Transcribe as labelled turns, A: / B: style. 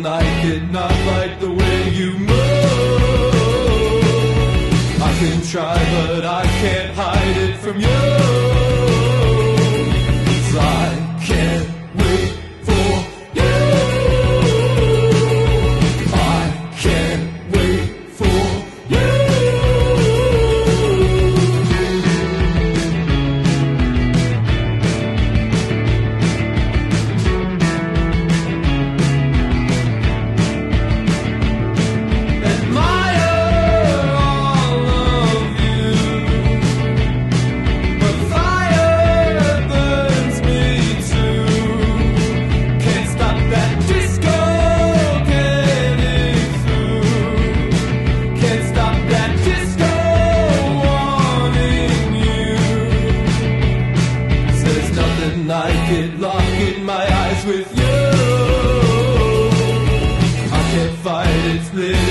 A: Like it, not like the way you move. I can try, but I can't hide it from you. 'Cause I can't wait for you. I can't wait for you. I get locked in my eyes with you. I can't fight it, split